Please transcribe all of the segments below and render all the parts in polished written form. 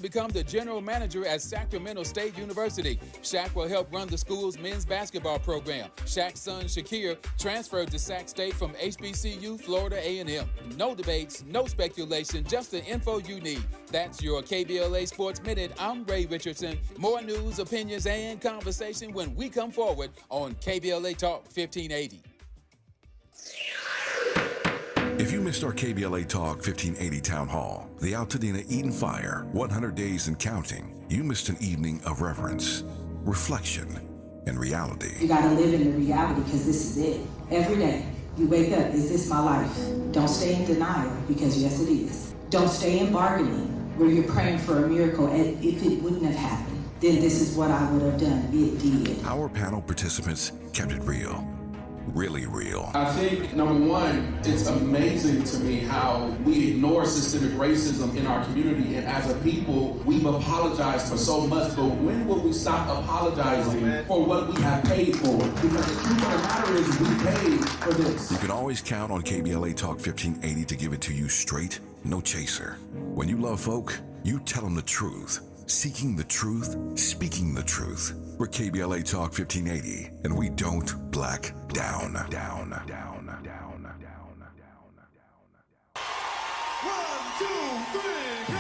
Become the general manager at Sacramento State University. Shaq will help run the school's men's basketball program. Shaq's son, Shakir, transferred to Sac State from HBCU, Florida A&M. No debates, no speculation, just the info you need. That's your KBLA Sports Minute. I'm Ray Richardson. More news, opinions, and conversation when we come forward on KBLA Talk 1580. If you missed our KBLA Talk 1580 Town Hall, the Altadena Eden Fire, 100 Days and Counting, you missed an evening of reverence, reflection, and reality. You gotta live in the reality because this is it. Every day, you wake up, is this my life? Don't stay in denial because yes, it is. Don't stay in bargaining where you're praying for a miracle and if it wouldn't have happened, then this is what I would have done. It did. Our panel participants kept it real. Really real. I think, number one, it's amazing to me how we ignore systemic racism in our community, and as a people, we've apologized for so much, but when will we stop apologizing for what we have paid for? Because the truth of the matter is we paid for this. You can always count on KBLA Talk 1580 to give it to you straight, no chaser. When you love folk, you tell them the truth. Seeking the truth, speaking the truth. We're KBLA Talk 1580, and we don't black down. Down. 1, 2, 3, go!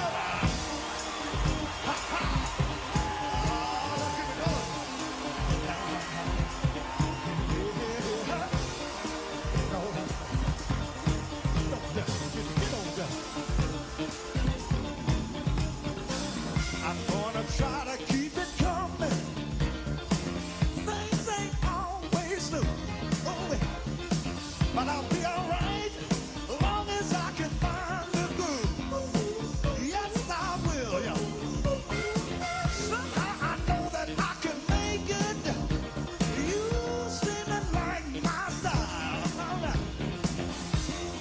I'm gonna try to keep it coming. Things ain't always smooth, but I'll be alright as long as I can find the groove. Yes, I will. Yeah. Somehow I know that I can make it. You seem to like my style.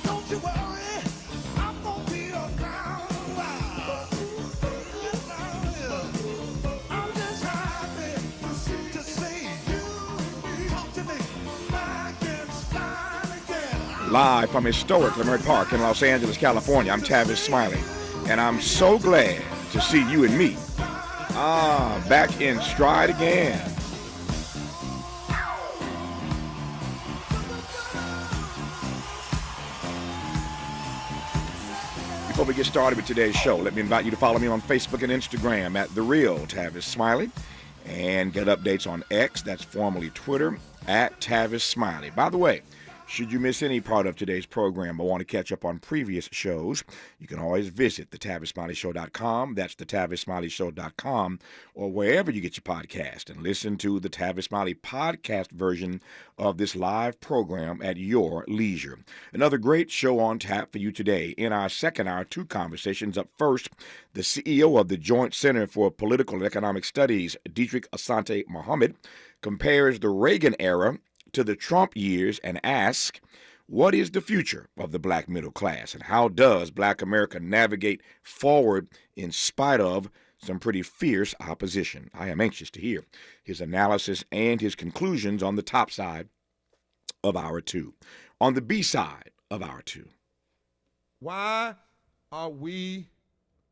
Don't you worry, I'm gonna be around a while. Yes, I will. I'm just happy to see you talk to me back in style again. Live from historic Leimert Park in Los Angeles, California, I'm Tavis Smiley, and I'm so glad to see you and me back in stride again. Before we get started with today's show, let me invite you to follow me on Facebook and Instagram at The Real Tavis Smiley, and get updates on X, that's formerly Twitter, at Tavis Smiley. By the way, should you miss any part of today's program or want to catch up on previous shows, you can always visit thetavissmileyshow.com. That's thetavissmileyshow.com, or wherever you get your podcast, and listen to the Tavis Smiley podcast version of this live program at your leisure. Another great show on tap for you today. In our second hour, 2 conversations. Up first, the CEO of the Joint Center for Political and Economic Studies, Dietrich Asante Mohammed, compares the Reagan era to the Trump years and ask, what is the future of the black middle class, and how does black America navigate forward in spite of some pretty fierce opposition? I am anxious to hear his analysis and his conclusions on the top side of hour 2. On the B side of hour 2. Why are we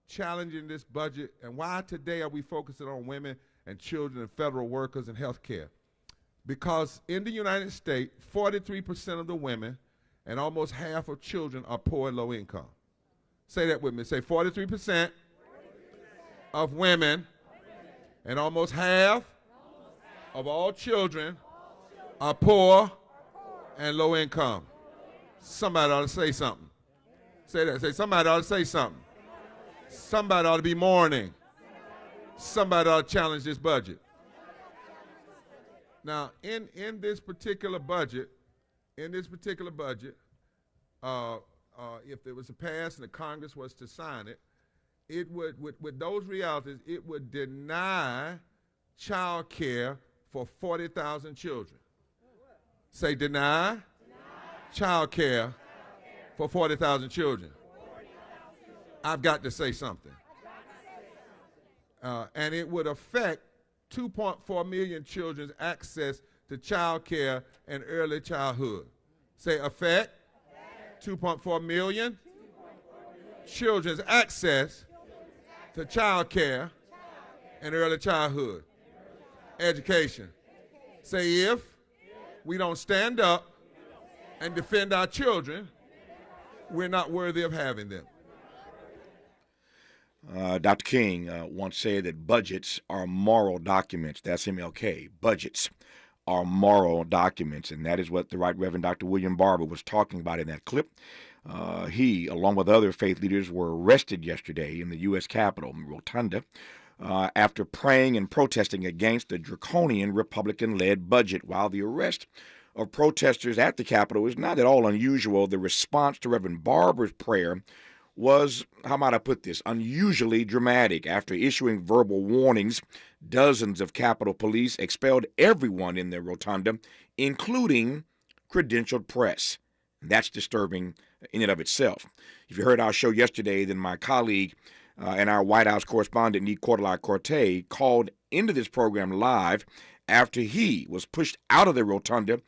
challenging this budget, and why today are we focusing on women and children and federal workers and health care? Because in the United States, 43% of the women and almost half of children are poor and low income. Say that with me. Say 43% of women and almost half of all children are poor and low income. Somebody ought to say something. Say that. Say somebody ought to say something. Somebody ought to be mourning. Somebody ought to challenge this budget. Now, in this particular budget, if it was to pass and the Congress was to sign it, it would, with those realities, it would deny child care for 40,000 children. Say deny child care for 40,000 children. I've got to say something. And it would affect 2.4 million children's access to child care and early childhood. Say affect 2.4 million children's access to child care and early childhood education. Say if we don't stand up and defend our children, we're not worthy of having them. Dr. King once said that budgets are moral documents. That's MLK. Budgets are moral documents, and that is what the Right Reverend Dr. William Barber was talking about in that clip. He, along with other faith leaders, were arrested yesterday in the U.S. Capitol, Rotunda, after praying and protesting against the draconian Republican-led budget. While the arrest of protesters at the Capitol is not at all unusual, the response to Reverend Barber's prayer was, how might I put this, unusually dramatic. After issuing verbal warnings, dozens of Capitol Police expelled everyone in the rotunda, including credentialed press. That's disturbing in and of itself. If you heard our show yesterday, then my colleague and our White House correspondent, Nee Cortez, called into this program live after he was pushed out of the rotunda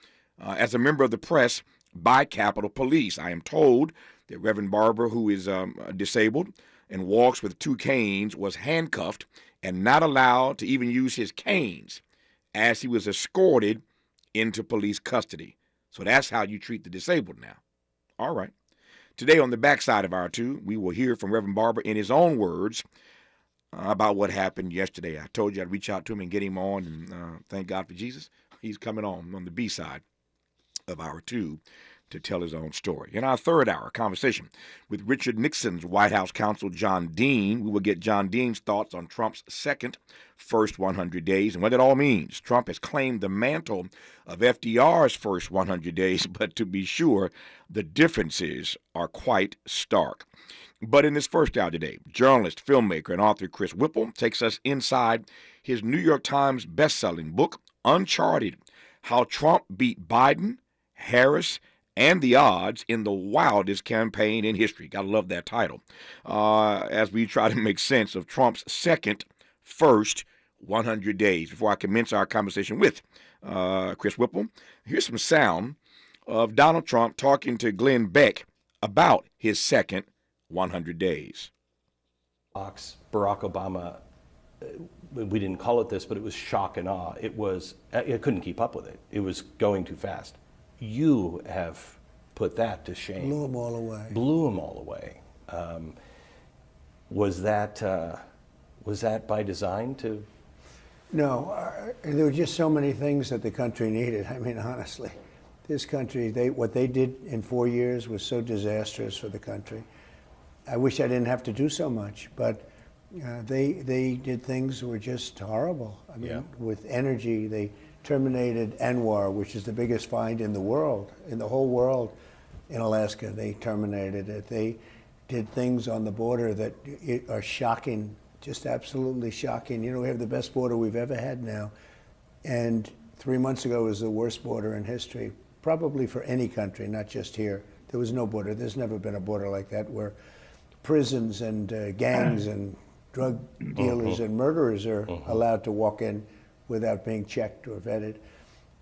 as a member of the press by Capitol Police. I am told that Reverend Barber, who is disabled and walks with two canes, was handcuffed and not allowed to even use his canes as he was escorted into police custody. So that's how you treat the disabled now. All right. Today on the backside of our two, we will hear from Reverend Barber in his own words about what happened yesterday. I told you I'd reach out to him and get him on, and thank God for Jesus. He's coming on the B side of our two to tell his own story. In our third hour conversation with Richard Nixon's White House counsel, John Dean, we will get John Dean's thoughts on Trump's first 100 days and what it all means. Trump has claimed the mantle of FDR's first 100 days, but to be sure, the differences are quite stark. But in this first hour today, journalist, filmmaker, and author Chris Whipple takes us inside his New York Times best-selling book, Uncharted, How Trump Beat Biden, Harris, and the Odds in the Wildest Campaign in History. Gotta love that title. As we try to make sense of Trump's first 100 days. Before I commence our conversation with Chris Whipple, here's some sound of Donald Trump talking to Glenn Beck about his second 100 days. Barack Obama, we didn't call it this, but it was shock and awe. It couldn't keep up with it. It was going too fast. You have put that to shame. Blew them all away. Blew them all away. Was that by design to? No, there were just so many things that the country needed. I mean, honestly, this country, what they did in 4 years was so disastrous for the country. I wish I didn't have to do so much, but they did things that were just horrible. I mean, with energy, they terminated Anwar, which is the biggest find in the world, in the whole world. In Alaska, they terminated it. They did things on the border that are shocking, just absolutely shocking. You know, we have the best border we've ever had now. And 3 months ago was the worst border in history, probably for any country, not just here. There was no border. There's never been a border like that where prisons and gangs and drug dealers and murderers are allowed to walk in without being checked or vetted.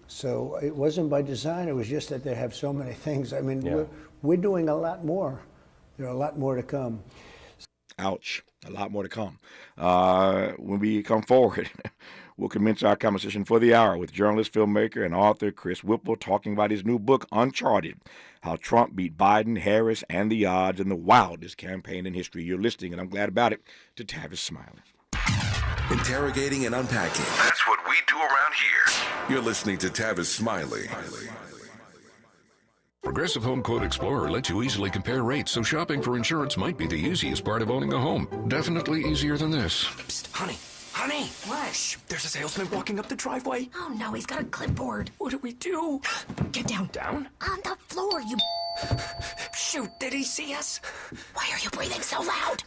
So it wasn't by design, it was just that they have so many things. I mean, we're doing a lot more. There are a lot more to come. Ouch, a lot more to come. When we come forward, we'll commence our conversation for the hour with journalist, filmmaker, and author Chris Whipple talking about his new book, Uncharted, How Trump Beat Biden, Harris, and the Odds in the Wildest Campaign in History. You're listening, and I'm glad about it, to Tavis Smiley. Interrogating and unpacking. That's what we do around here. You're listening to Tavis Smiley. Progressive Home Quote Explorer lets you easily compare rates, so shopping for insurance might be the easiest part of owning a home. Definitely easier than this. Psst, honey. Honey! What? Shh, there's a salesman walking up the driveway. Oh no, he's got a clipboard. What do we do? Get down. Down? On the floor, you... Shoot, did he see us? Why are you breathing so loud?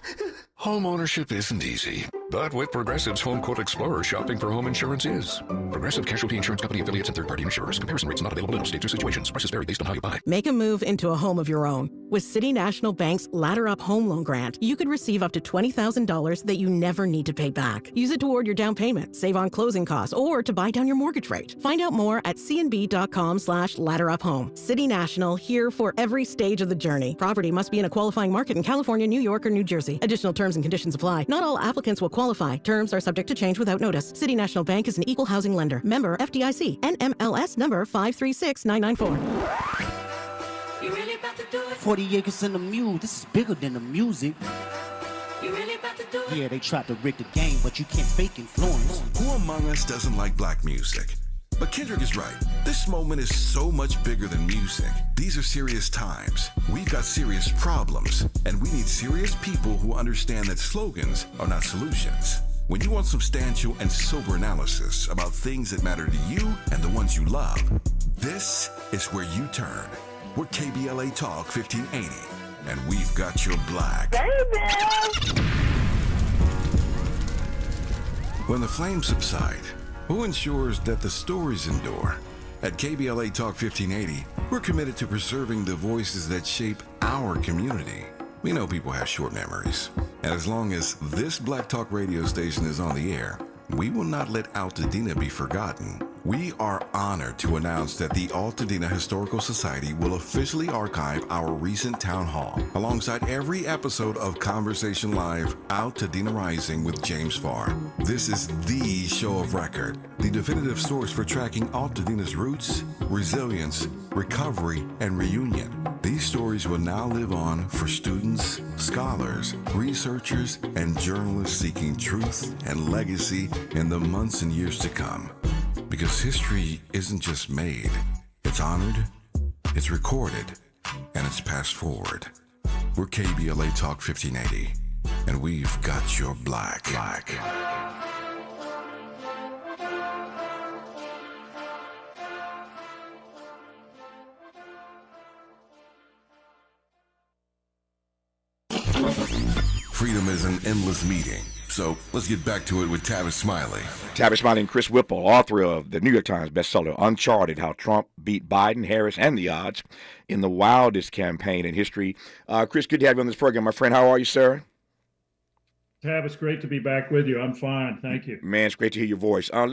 Home ownership isn't easy, But with Progressive's Home Quote Explorer, shopping for home insurance is. Progressive Casualty Insurance Company affiliates and third-party insurers. Comparison rates not available in all states or situations. Prices vary based on how you buy. Make a move into a home of your own. With City National Bank's Ladder Up Home Loan Grant, you could receive up to $20,000 that you never need to pay back. Use it toward your down payment, save on closing costs, or to buy down your mortgage rate. Find out more at cnb.com/ladderuphome. City National, here for every stage of the journey. Property must be in a qualifying market in California, New York, or New Jersey. Additional terms and conditions apply. Not all applicants will qualify. Terms are subject to change without notice. City National Bank is an equal housing lender. Member FDIC. NMLS number 536994. You really about to do it? 40 acres and a mule. This is bigger than the music. You really about to do it? Yeah, they tried to rig the game, but you can't fake influence. Who among us doesn't like black music? But Kendrick is right. This moment is so much bigger than music. These are serious times. We've got serious problems, and we need serious people who understand that slogans are not solutions. When you want substantial and sober analysis about things that matter to you and the ones you love, this is where you turn. We're KBLA Talk 1580, and we've got your black. Baby! When the flames subside, who ensures that the stories endure? At KBLA Talk 1580, we're committed to preserving the voices that shape our community. We know people have short memories, and as long as this Black Talk radio station is on the air, we will not let Altadena be forgotten. We are honored to announce that the Altadena Historical Society will officially archive our recent town hall, alongside every episode of Conversation Live, Altadena Rising with James Farr. This is the show of record, the definitive source for tracking Altadena's roots, resilience, recovery, and reunion. These stories will now live on for students, scholars, researchers, and journalists seeking truth and legacy in the months and years to come. Because history isn't just made, it's honored, it's recorded, and it's passed forward. We're KBLA Talk 1580, and we've got your black. Freedom is an endless meeting. So let's get back to it with Tavis Smiley. Tavis Smiley and Chris Whipple, author of the New York Times bestseller Uncharted, How Trump Beat Biden, Harris, and the Odds in the Wildest Campaign in History. Chris, good to have you on this program, my friend. How are you, sir? Tavis, great to be back with you. I'm fine. Thank you. Man, it's great to hear your voice. I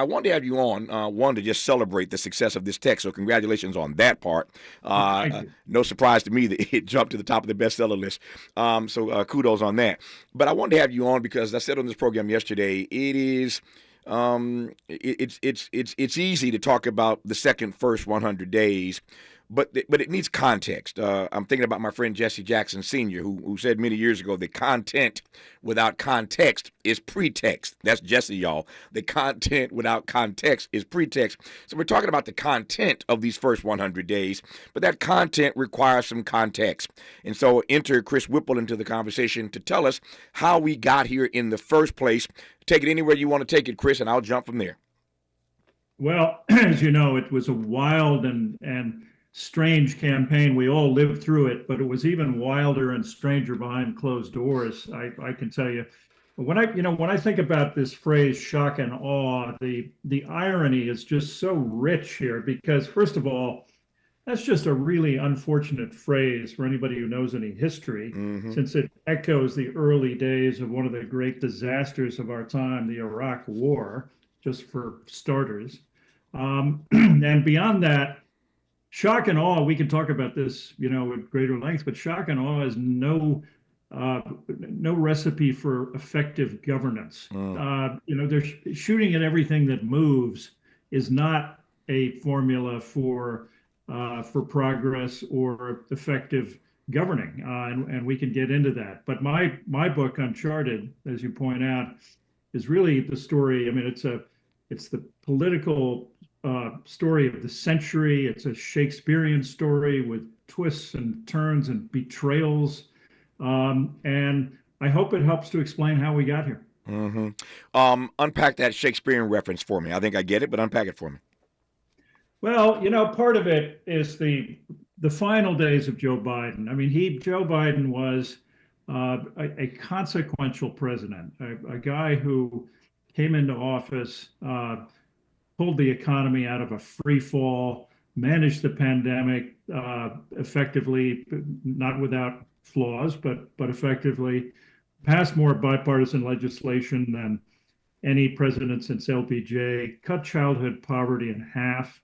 wanted to have you on, one, to just celebrate the success of this text, so congratulations on that part. No surprise to me that it jumped to the top of the bestseller list, so kudos on that. But I wanted to have you on because I said on this program yesterday, it's easy to talk about the first 100 days, but it needs context. I'm thinking about my friend Jesse Jackson Sr., who said many years ago that content without context is pretext. That's Jesse, y'all. The content without context is pretext. So we're talking about the content of these first 100 days, but that content requires some context. And so enter Chris Whipple into the conversation to tell us how we got here in the first place. Take it anywhere you want to take it, Chris, and I'll jump from there. Well, as you know, it was a wild and strange campaign. We all lived through it, but it was even wilder and stranger behind closed doors. I can tell you. When I think about this phrase "shock and awe," the irony is just so rich here because, first of all, that's just a really unfortunate phrase for anybody who knows any history, since it echoes the early days of one of the great disasters of our time, the Iraq War, just for starters. And beyond that, shock and awe, we can talk about this, at greater length, but shock and awe is no recipe for effective governance. They're shooting at everything that moves is not a formula for progress or effective governing, and we can get into that. But my book, Uncharted, as you point out, is really the story. I mean, it's the political story of the century. It's a Shakespearean story with twists and turns and betrayals. And I hope it helps to explain how we got here. Unpack that Shakespearean reference for me. I think I get it, but unpack it for me. Well, part of it is the final days of Joe Biden. I mean, Joe Biden was a consequential president, a guy who came into office, pulled the economy out of a free fall, managed the pandemic effectively, not without flaws, but effectively, passed more bipartisan legislation than any president since LBJ, cut childhood poverty in half,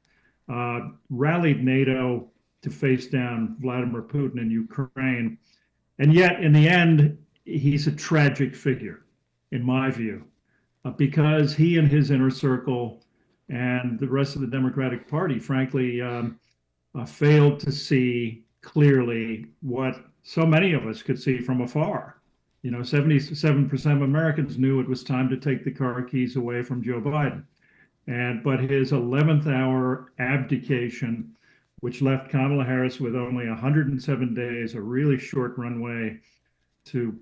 rallied NATO to face down Vladimir Putin in Ukraine. And yet, in the end, he's a tragic figure, in my view, because he and his inner circle and the rest of the Democratic Party, frankly, failed to see clearly what so many of us could see from afar. 77% of Americans knew it was time to take the car keys away from Joe Biden. But his 11th hour abdication, which left Kamala Harris with only 107 days, a really short runway to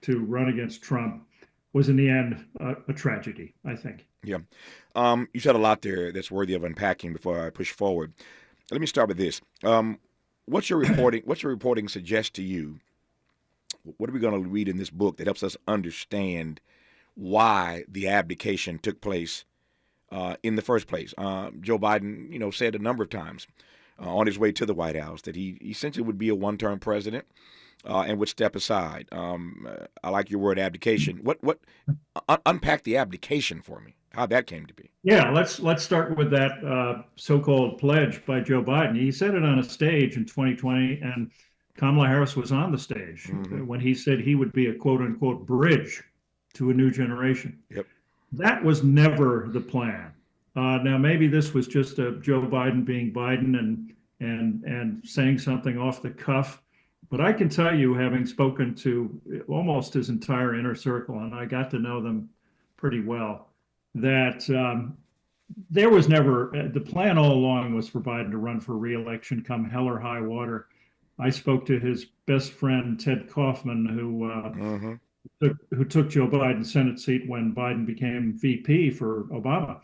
run against Trump, was in the end a tragedy, I think. Yeah. You said a lot there that's worthy of unpacking before I push forward. Let me start with this. What's your reporting suggest to you? What are we going to read in this book that helps us understand why the abdication took place in the first place? Joe Biden, said a number of times on his way to the White House that he essentially would be a one-term president and would step aside. I like your word abdication. Unpack the abdication for me, how that came to be. Yeah, let's start with that so-called pledge by Joe Biden. He said it on a stage in 2020, and Kamala Harris was on the stage when he said he would be a quote-unquote bridge to a new generation. Yep. That was never the plan. Now, maybe this was just a Joe Biden being Biden and saying something off the cuff. But I can tell you, having spoken to almost his entire inner circle, and I got to know them pretty well, that there was never, the plan all along was for Biden to run for re-election come hell or high water. I spoke to his best friend, Ted Kaufman, who took Joe Biden's Senate seat when Biden became VP for Obama.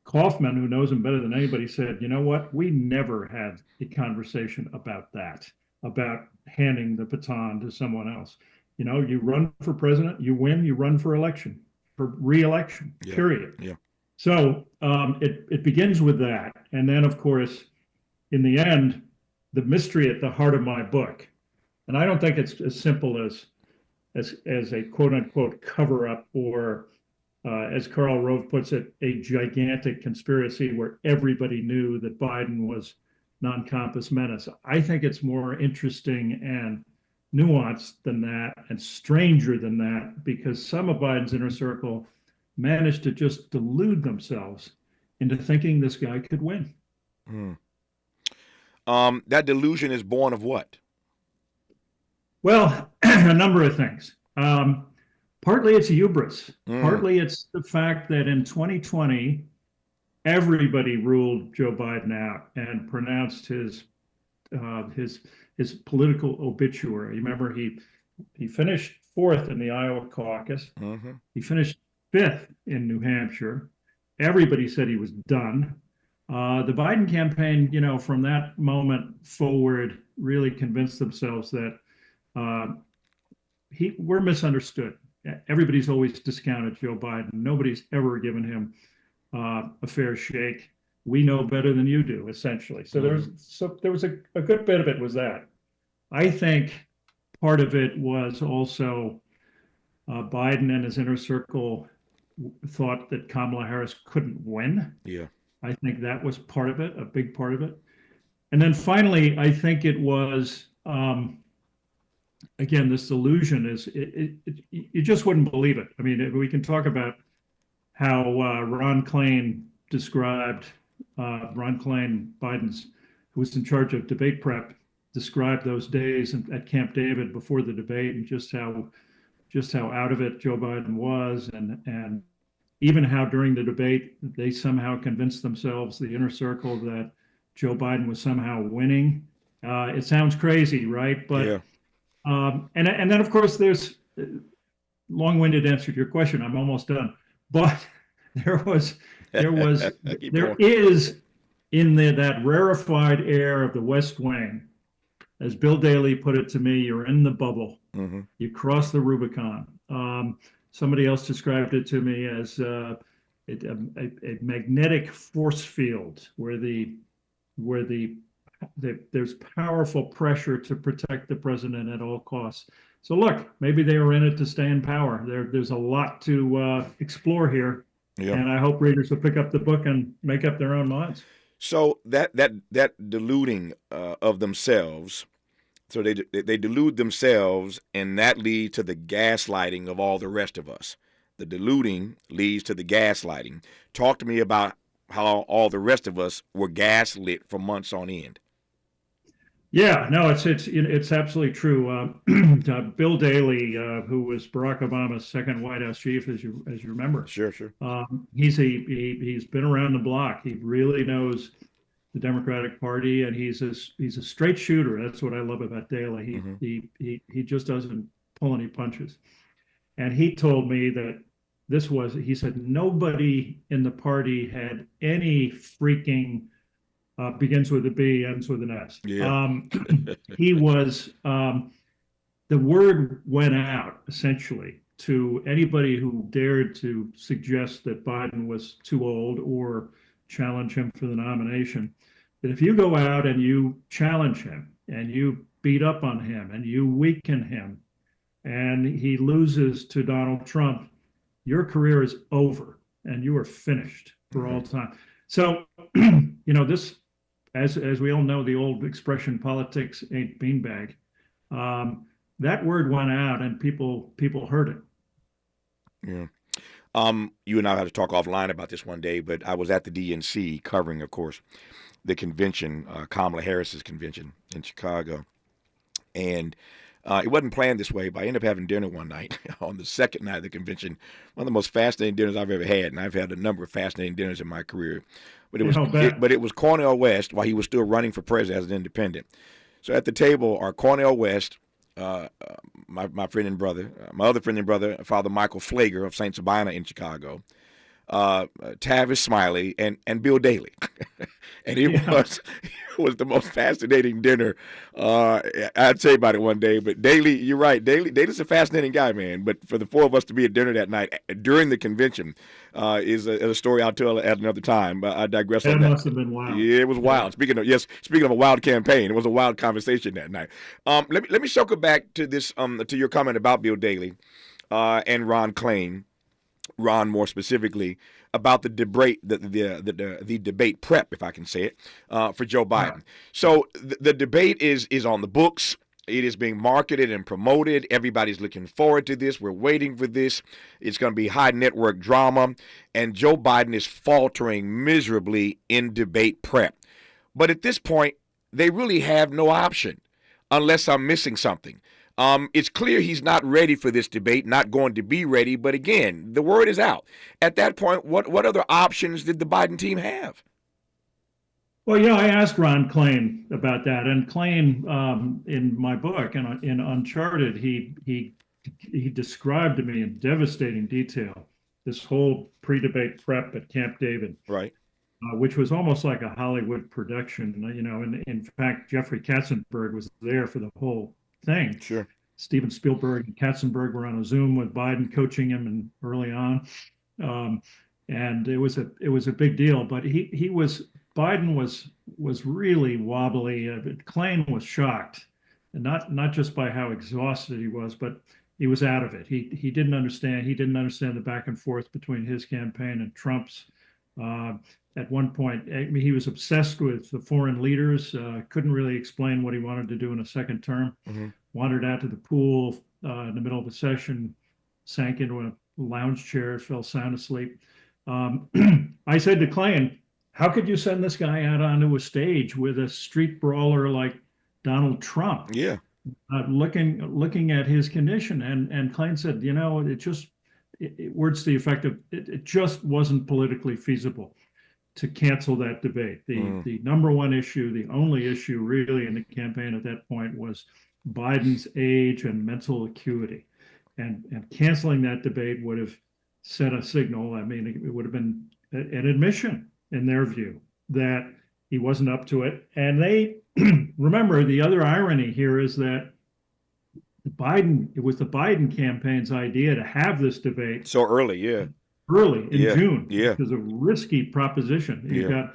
Kaufman, who knows him better than anybody, said, you know what? We never had a conversation about that, about handing the baton to someone else. You run for president, you win, you run for re-election, period. Yeah. So it begins with that. And then, of course, in the end, the mystery at the heart of my book, and I don't think it's as simple as a quote unquote cover up or as Karl Rove puts it, a gigantic conspiracy where everybody knew that Biden was non-compos menace. I think it's more interesting and nuanced than that and stranger than that, because some of Biden's inner circle managed to just delude themselves into thinking this guy could win. That delusion is born of what? Well, a number of things. Partly it's hubris. Partly it's the fact that in 2020, everybody ruled Joe Biden out and pronounced his political obituary. Remember, he finished 4th in the Iowa caucus. He finished 5th in New Hampshire. Everybody said he was done. The Biden campaign, from that moment forward, really convinced themselves that we're misunderstood. Everybody's always discounted Joe Biden. Nobody's ever given him a fair shake. We know better than you do, essentially. So there was a good bit of it was that. I think part of it was also Biden and his inner circle thought that Kamala Harris couldn't win. Yeah. I think that was part of it, a big part of it. And then finally, I think it was, again, this delusion is, you just wouldn't believe it. I mean, we can talk about how Ron Klain described, Biden's, who was in charge of debate prep, described those days at Camp David before the debate and just how out of it Joe Biden was, and even how during the debate they somehow convinced themselves, the inner circle, that Joe Biden was somehow winning. It sounds crazy, right? But yeah. And then of course there's long-winded answer to your question. I'm almost done. But there is in that rarefied air of the West Wing, as Bill Daley put it to me, you're in the bubble. You cross the Rubicon. Somebody else described it to me as a magnetic force field where there's powerful pressure to protect the president at all costs. So look, maybe they were in it to stay in power. There's a lot to explore here, and I hope readers will pick up the book and make up their own minds. So that diluting of themselves, so they delude themselves, and that leads to the gaslighting of all the rest of us. The diluting leads to the gaslighting. Talk to me about how all the rest of us were gaslit for months on end. Yeah, no, it's absolutely true. Bill Daley, who was Barack Obama's second White House chief, as you remember. Sure. He's been around the block. He really knows the Democratic Party, and he's a straight shooter. That's what I love about Daley. He just doesn't pull any punches. And he told me that he said nobody in the party had any freaking begins with a B, ends with an S. Yeah. He was, the word went out essentially to anybody who dared to suggest that Biden was too old or challenge him for the nomination, that if you go out and you challenge him and you beat up on him and you weaken him and he loses to Donald Trump, your career is over and you are finished for all time. So, this, as we all know, the old expression, politics ain't beanbag. That word went out and people heard it. Yeah. You and I had to talk offline about this one day, but I was at the DNC covering, of course, the convention, Kamala Harris's convention in Chicago. And it wasn't planned this way, but I ended up having dinner one night on the second night of the convention. One of the most fascinating dinners I've ever had, and I've had a number of fascinating dinners in my career. But it was Cornel West while he was still running for president as an independent. So at the table are Cornel West, my friend and brother, my other friend and brother, Father Michael Flager of St. Sabina in Chicago, Tavis Smiley, and Bill Daley. And it was the most fascinating dinner. I'd say about it one day, but Daley, you're right. Daley's a fascinating guy, man. But for the four of us to be at dinner that night during the convention is a story I'll tell at another time. But I digress on that. That must have been wild. Yeah, it was wild. Speaking of a wild campaign, it was a wild conversation that night. Let me circle back to this to your comment about Bill Daley and Ron Klain. Ron, more specifically, about the debate, the debate prep, if I can say it, for Joe Biden. Yeah. So the debate is on the books. It is being marketed and promoted. Everybody's looking forward to this. We're waiting for this. It's going to be high network drama, and Joe Biden is faltering miserably in debate prep. But at this point, they really have no option, unless I'm missing something. It's clear he's not ready for this debate, not going to be ready. But again, the word is out. At that point, what other options did the Biden team have? Well, I asked Ron Klain about that. And Klain, in my book, in Uncharted, he described to me in devastating detail this whole pre-debate prep at Camp David. Right. Which was almost like a Hollywood production. And in fact, Jeffrey Katzenberg was there for the whole thing. Sure. Steven Spielberg and Katzenberg were on a Zoom with Biden, coaching him and early on, and it was a big deal. But Biden was really wobbly. Klain was shocked, and not just by how exhausted he was, but he was out of it. He didn't understand. He didn't understand the back and forth between his campaign and Trump's. At one point, he was obsessed with the foreign leaders, couldn't really explain what he wanted to do in a second term, wandered out to the pool in the middle of the session, sank into a lounge chair, fell sound asleep. I said to Klain, how could you send this guy out onto a stage with a street brawler like Donald Trump? Yeah. Looking at his condition. And Klain said, words to the effect of, it just wasn't politically feasible to cancel that debate. The number one issue, the only issue really in the campaign at that point was Biden's age and mental acuity. And canceling that debate would have sent a signal. I mean, it would have been an admission in their view that he wasn't up to it. And they, remember, the other irony here is that It was the Biden campaign's idea to have this debate so early, early in June. Yeah. It was a risky proposition. You got,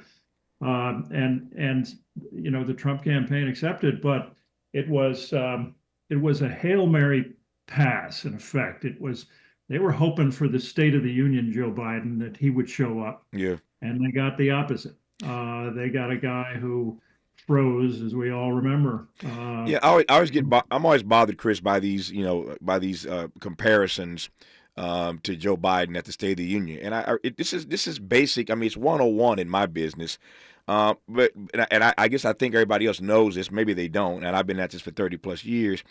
and you know, the Trump campaign accepted, but it was a Hail Mary pass in effect. They were hoping for the State of the Union Joe Biden, that he would show up. Yeah. And they got the opposite. They got a guy who froze, as we all remember. I always I'm always bothered, Chris, by these, comparisons to Joe Biden at the State of the Union. And this is basic. I mean, it's 101 in my business. But I guess I think everybody else knows this. Maybe they don't. And I've been at this for 30 plus years.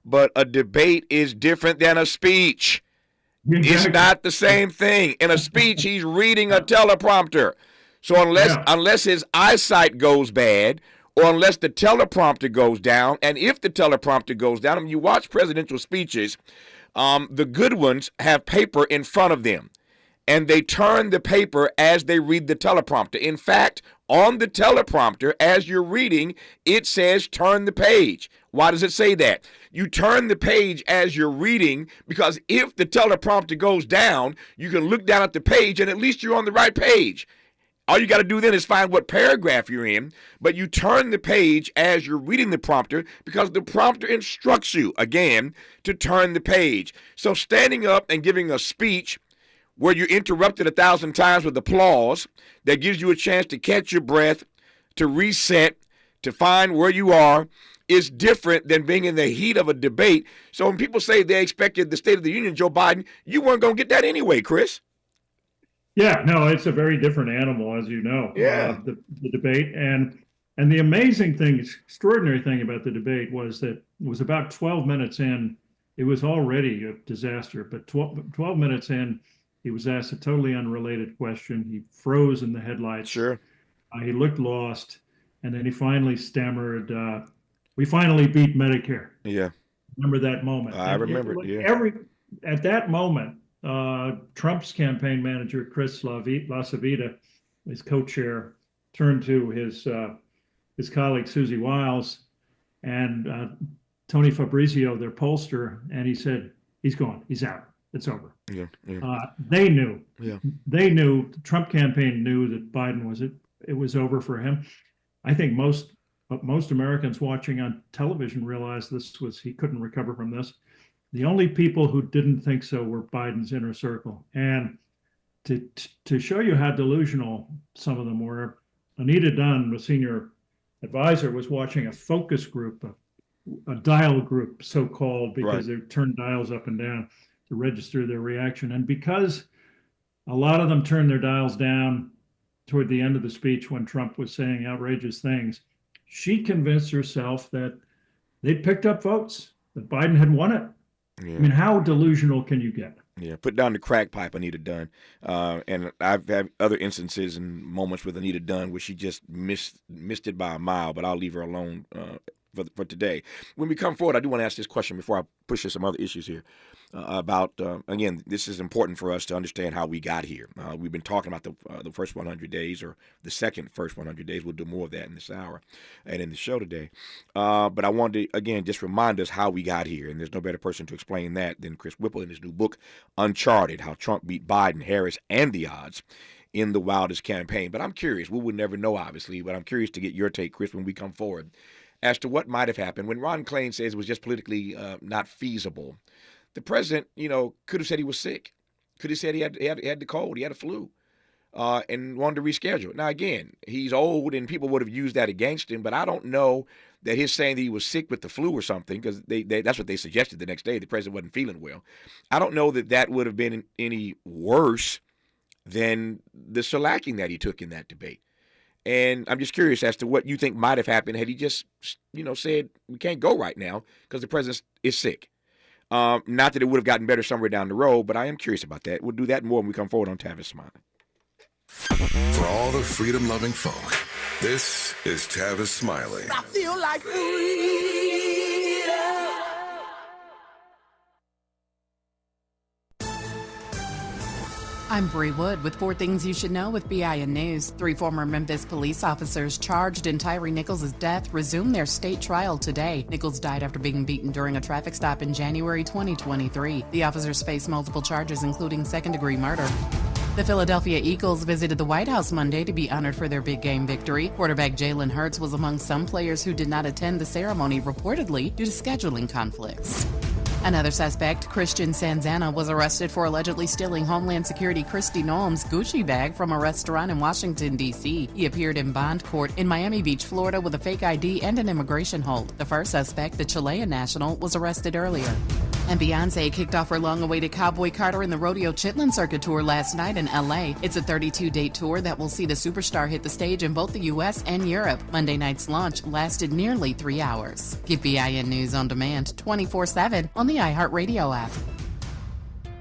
But a debate is different than a speech. Exactly. It's not the same thing. In a speech, he's reading a teleprompter. So unless his eyesight goes bad, or unless the teleprompter goes down, and if the teleprompter goes down, I mean, you watch presidential speeches, the good ones have paper in front of them, and they turn the paper as they read the teleprompter. In fact, on the teleprompter, as you're reading, it says turn the page. Why does it say that? You turn the page as you're reading, because if the teleprompter goes down, you can look down at the page and at least you're on the right page. All you got to do then is find what paragraph you're in, but you turn the page as you're reading the prompter because the prompter instructs you, again, to turn the page. So standing up and giving a speech where you're interrupted 1,000 times with applause that gives you a chance to catch your breath, to reset, to find where you are, is different than being in the heat of a debate. So when people say they expected the State of the Union, Joe Biden, you weren't going to get that anyway, Chris. Yeah, no, it's a very different animal, as you know. Yeah. The debate. And the amazing thing, extraordinary thing about the debate was that it was about 12 minutes in, it was already a disaster. But 12 minutes in, he was asked a totally unrelated question. He froze in the headlights. Sure. He looked lost. And then he finally stammered, we finally beat Medicare. Yeah. Remember that moment? I remember it, yeah. At that moment, Trump's campaign manager, Chris LaCivita, his co-chair, turned to his colleague, Susie Wiles, and Tony Fabrizio, their pollster, and he said, he's gone. He's out. It's over. Yeah. They knew. Yeah. They knew. The Trump campaign knew that Biden it was over for him. I think most Americans watching on television realized he couldn't recover from this. The only people who didn't think so were Biden's inner circle. And to show you how delusional some of them were, Anita Dunn, the senior advisor, was watching a focus group, a dial group, so-called, because they turned dials up and down to register their reaction. And because a lot of them turned their dials down toward the end of the speech when Trump was saying outrageous things, she convinced herself that they'd picked up votes, that Biden had won it. Yeah. I mean, how delusional can you get? Yeah, put down the crack pipe, Anita Dunn. And I've had other instances and moments with Anita Dunn where she just missed it by a mile, but I'll leave her alone for today. When we come forward, I do want to ask this question before I push to some other issues here about, again, this is important for us to understand how we got here. We've been talking about the first 100 days or the first 100 days. We'll do more of that in this hour and in the show today. But I wanted to, again, just remind us how we got here. And there's no better person to explain that than Chris Whipple in his new book, Uncharted, How Trump Beat Biden, Harris, and the Odds in the Wildest Campaign. But I'm curious. We would never know, obviously, but I'm curious to get your take, Chris, when we come forward, as to what might have happened when Ron Klain says it was just politically not feasible. The president, could have said he was sick. Could have said he had the cold, he had a flu, and wanted to reschedule. Now, again, he's old, and people would have used that against him, but I don't know that his saying that he was sick with the flu or something, because that's what they suggested the next day. The president wasn't feeling well. I don't know that would have been any worse than the shellacking that he took in that debate. And I'm just curious as to what you think might have happened had he just, said, we can't go right now because the president is sick. Not that it would have gotten better somewhere down the road, but I am curious about that. We'll do that more when we come forward on Tavis Smiley. For all the freedom-loving folk, this is Tavis Smiley. I feel like freedom. I'm Bree Wood with 4 Things You Should Know with BIN News. 3 former Memphis police officers charged in Tyree Nichols' death resumed their state trial today. Nichols died after being beaten during a traffic stop in January 2023. The officers face multiple charges, including second-degree murder. The Philadelphia Eagles visited the White House Monday to be honored for their big game victory. Quarterback Jalen Hurts was among some players who did not attend the ceremony, reportedly due to scheduling conflicts. Another suspect, Christian Sanzana, was arrested for allegedly stealing Homeland Security Kristi Noem's Gucci bag from a restaurant in Washington, D.C. He appeared in bond court in Miami Beach, Florida, with a fake ID and an immigration hold. The first suspect, the Chilean national, was arrested earlier. And Beyoncé kicked off her long-awaited Cowboy Carter and the Rodeo Chitlin Circuit tour last night in L.A. It's a 32-date tour that will see the superstar hit the stage in both the U.S. and Europe. Monday night's launch lasted nearly 3 hours. Get BIN News on demand 24/7 on the iHeartRadio app.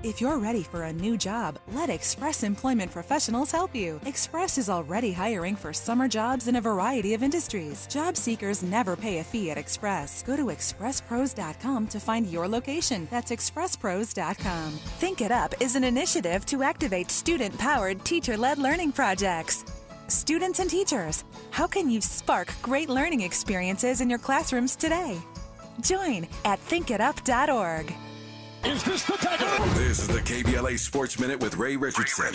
If you're ready for a new job, let Express Employment Professionals help you. Express is already hiring for summer jobs in a variety of industries. Job seekers never pay a fee at Express. Go to expresspros.com to find your location. That's expresspros.com. Think It Up is an initiative to activate student-powered, teacher-led learning projects. Students and teachers, how can you spark great learning experiences in your classrooms today? Join at thinkitup.org. Is this the tackle? This is the KBLA Sports Minute with Ray Richardson.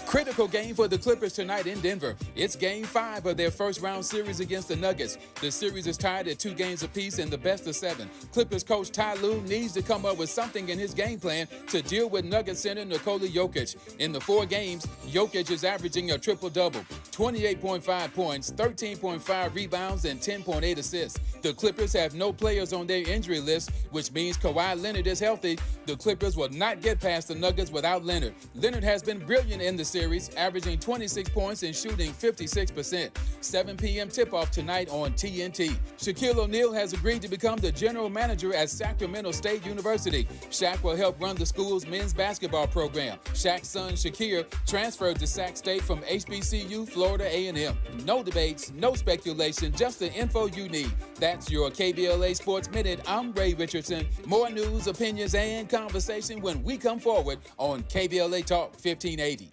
Critical game for the Clippers tonight in Denver. It's Game 5 of their first-round series against the Nuggets. The series is tied at 2 games apiece in the best of 7. Clippers coach Ty Lue needs to come up with something in his game plan to deal with Nuggets center Nikola Jokic. In the 4 games, Jokic is averaging a triple-double, 28.5 points, 13.5 rebounds, and 10.8 assists. The Clippers have no players on their injury list, which means Kawhi Leonard is healthy. The Clippers will not get past the Nuggets without Leonard. Leonard has been brilliant in the series, averaging 26 points and shooting 56%. 7 p.m. tip-off tonight on TNT. Shaquille O'Neal has agreed to become the general manager at Sacramento State University. Shaq will help run the school's men's basketball program. Shaq's son, Shakir, transferred to Sac State from HBCU, Florida A&M. No debates, no speculation, just the info you need. That's your KBLA Sports Minute. I'm Ray Richardson. More news, opinions, and conversation when we come forward on KBLA Talk 1580.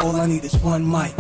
All I need is one mic.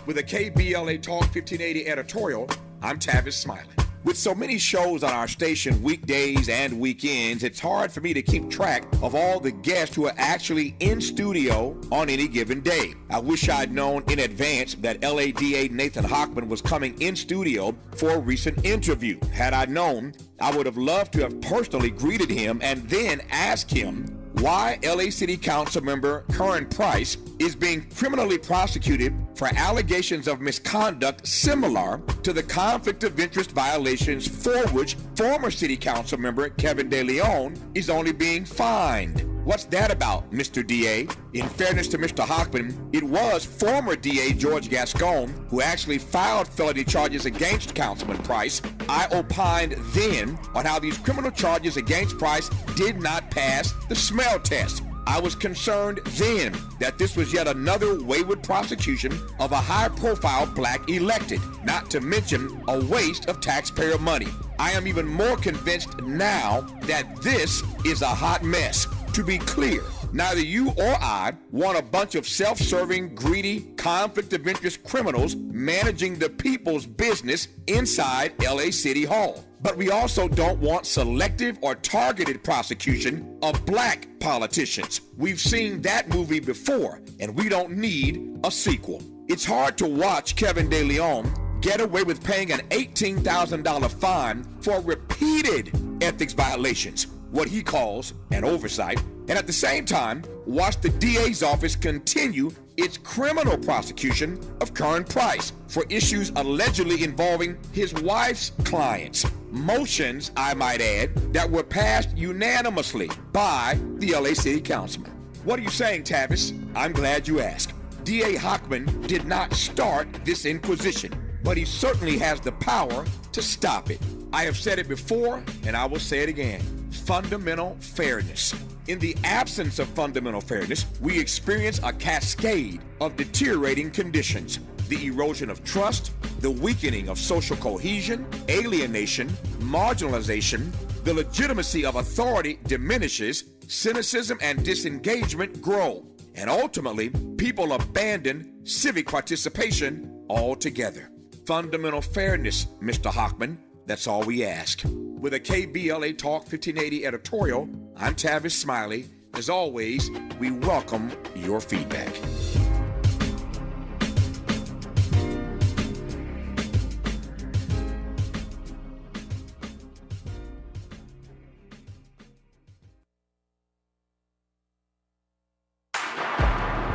With a KBLA Talk 1580 editorial, I'm Tavis Smiley. With so many shows on our station weekdays and weekends, it's hard for me to keep track of all the guests who are actually in studio on any given day. I wish I'd known in advance that LADA Nathan Hochman was coming in studio for a recent interview. Had I known, I would have loved to have personally greeted him and then asked him why LA City Council member Curran Price is being criminally prosecuted for allegations of misconduct similar to the conflict of interest violations for which former City Council member Kevin De Leon is only being fined. What's that about, Mr. DA? In fairness to Mr. Hochman, it was former DA George Gascon who actually filed felony charges against Councilman Price. I opined then on how these criminal charges against Price did not pass the smell test. I was concerned then that this was yet another wayward prosecution of a high-profile black elected, not to mention a waste of taxpayer money. I am even more convinced now that this is a hot mess. To be clear, neither you or I want a bunch of self-serving, greedy, conflict of interest criminals managing the people's business inside LA City Hall. But we also don't want selective or targeted prosecution of black politicians. We've seen that movie before, and we don't need a sequel. It's hard to watch Kevin De Leon get away with paying an $18,000 fine for repeated ethics violations, what he calls an oversight, and at the same time, watch the DA's office continue its criminal prosecution of Curran Price for issues allegedly involving his wife's clients. Motions, I might add, that were passed unanimously by the LA City Councilman. What are you saying, Tavis? I'm glad you asked. DA Hochman did not start this inquisition, but he certainly has the power to stop it. I have said it before, and I will say it again. Fundamental fairness. In the absence of fundamental fairness, we experience a cascade of deteriorating conditions. The erosion of trust, the weakening of social cohesion, alienation, marginalization, the legitimacy of authority diminishes, cynicism and disengagement grow, and ultimately, people abandon civic participation altogether. Fundamental fairness, Mr. Hochman, that's all we ask. With a KBLA Talk 1580 editorial, I'm Tavis Smiley. As always, we welcome your feedback.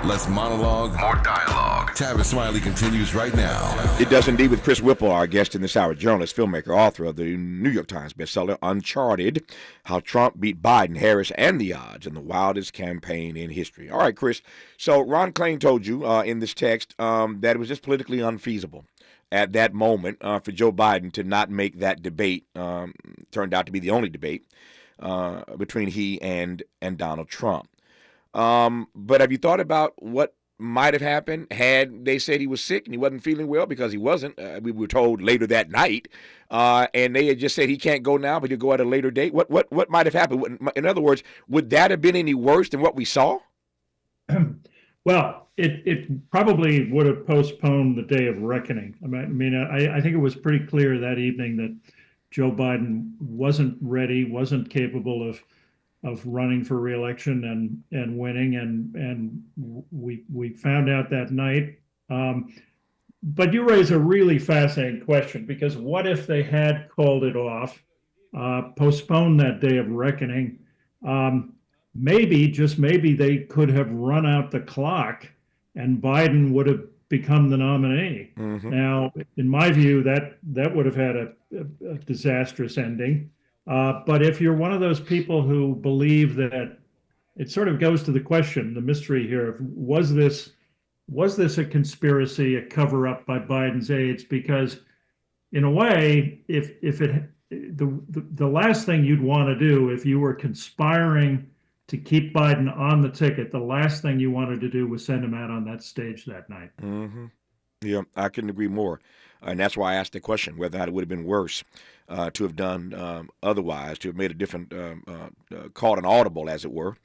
Less monologue, more dialogue. Tavis Smiley continues right now. It does indeed with Chris Whipple, our guest in this hour, journalist, filmmaker, author of the New York Times bestseller, Uncharted, How Trump Beat Biden, Harris, and the Odds in the Wildest Campaign in History. All right, Chris. So Ron Klain told you in this text that it was just politically unfeasible at that moment for Joe Biden to not make that debate. Turned out to be the only debate between he and Donald Trump. But have you thought about what might have happened had they said he was sick and he wasn't feeling well? Because he wasn't. We were told later that night, and they had just said he can't go now, but he'll go at a later date. What might have happened? In other words, would that have been any worse than what we saw? Well, it probably would have postponed the day of reckoning. I think it was pretty clear that evening that Joe Biden wasn't ready, wasn't capable of running for re-election and winning, and we found out that night. But you raise a really fascinating question, because what if they had called it off, postponed that day of reckoning? Maybe, just maybe, they could have run out the clock and Biden would have become the nominee. Mm-hmm. Now, in my view, that would have had a disastrous ending. But if you're one of those people who believe that, it sort of goes to the question, the mystery here, was this a conspiracy, a cover-up by Biden's aides? Because in a way, the last thing you'd want to do if you were conspiring to keep Biden on the ticket, the last thing you wanted to do was send him out on that stage that night. Mm-hmm. Yeah, I couldn't agree more. And that's why I asked the question, whether or not it would have been worse to have done otherwise, to have made a different, called an audible, as it were,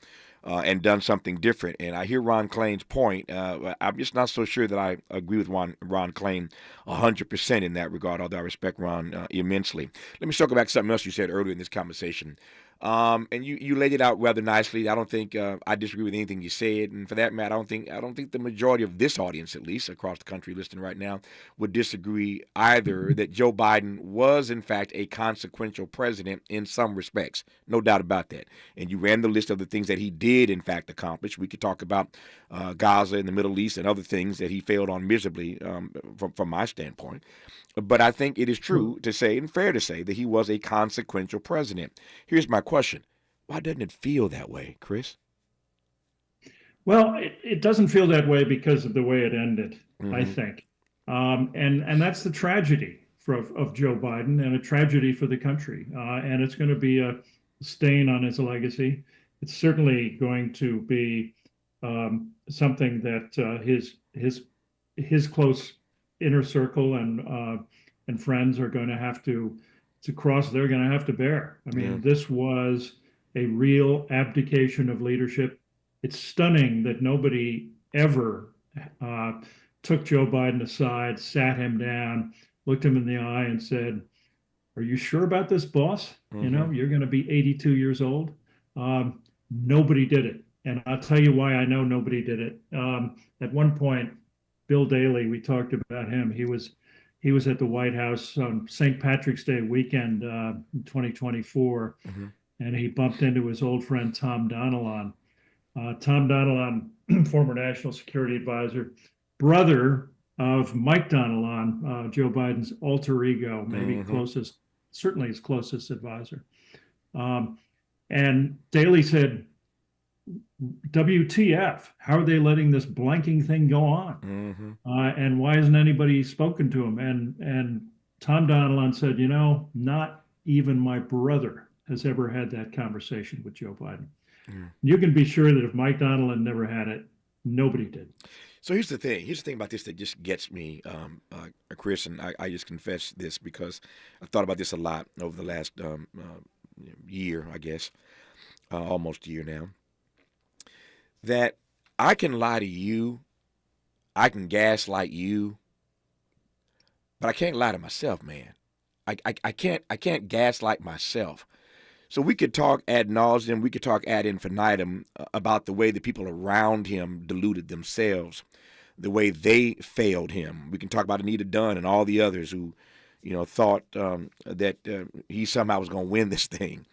and done something different. And I hear Ron Klain's point. I'm just not so sure that I agree with Ron Klain 100% in that regard, although I respect Ron immensely. Let me circle back to something else you said earlier in this conversation. And you laid it out rather nicely. I don't think I disagree with anything you said, and for that matter, I don't think the majority of this audience, at least across the country listening right now, would disagree either that Joe Biden was in fact a consequential president in some respects, no doubt about that. And you ran the list of the things that he did in fact accomplish. We could talk about Gaza and the Middle East and other things that he failed on miserably from my standpoint. But I think it is true to say and fair to say that he was a consequential president. Here's my question. Why doesn't it feel that way, Chris? Well, it doesn't feel that way because of the way it ended, mm-hmm. I think. And that's the tragedy of Joe Biden, and a tragedy for the country. And it's going to be a stain on his legacy. It's certainly going to be something that his close inner circle and friends are going to have to cross. They're going to have to bear. I mean, This was a real abdication of leadership. It's stunning that nobody ever took Joe Biden aside, sat him down, looked him in the eye and said, "Are you sure about this, boss? Mm-hmm. You know, you're going to be 82 years old." Nobody did it. And I'll tell you why I know nobody did it. At one point, Bill Daley, we talked about him. He was at the White House on St. Patrick's Day weekend in 2024, mm-hmm. and he bumped into his old friend Tom Donilon. Tom Donilon, former national security advisor, brother of Mike Donilon, Joe Biden's alter ego, maybe mm-hmm. certainly his closest advisor. And Daley said, WTF, how are they letting this blanking thing go on? Mm-hmm. And why hasn't anybody spoken to him? And Tom Donilon said, not even my brother has ever had that conversation with Joe Biden. Mm. You can be sure that if Mike Donilon never had it, nobody did. So here's the thing about this that just gets me, Chris, and I just confess this because I've thought about this a lot over the last year, I guess, almost a year now, that I can lie to you, I can gaslight you, but I can't lie to myself, man. I can't gaslight myself. So we could talk ad nauseum, we could talk ad infinitum about the way the people around him deluded themselves, the way they failed him. We can talk about Anita Dunn and all the others who, thought that he somehow was going to win this thing.